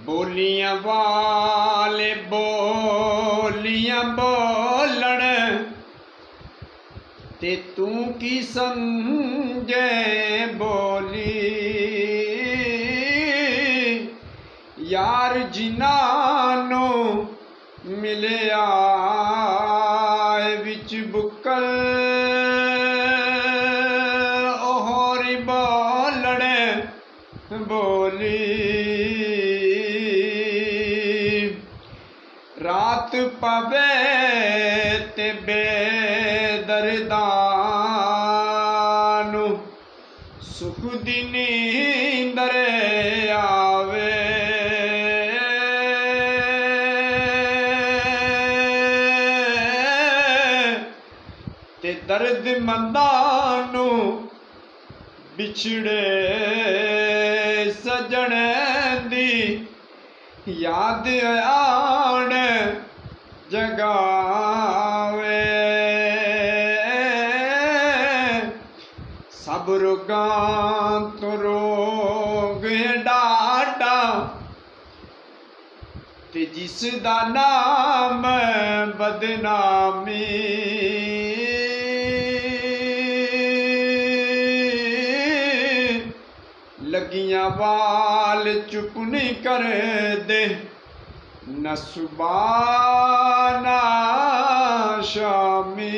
बोलियां वाले बोलियां बोलण ते तू की समझे बोली। यार जिन्हां नूं मिलिया विच बुक्कल ओहोरी बोलण बोली। रात पवे ते बेदर्दां नूं सुख दी नींदर आवे। ते दर्दमंदां नूं बिछड़े सजण दी याद आण जगावे। सब रोगां तो रोग डाटा ते जिस दा नाम बदनामी। लगियां वाल चुप नहीं कर दे न सुबह ना शामी।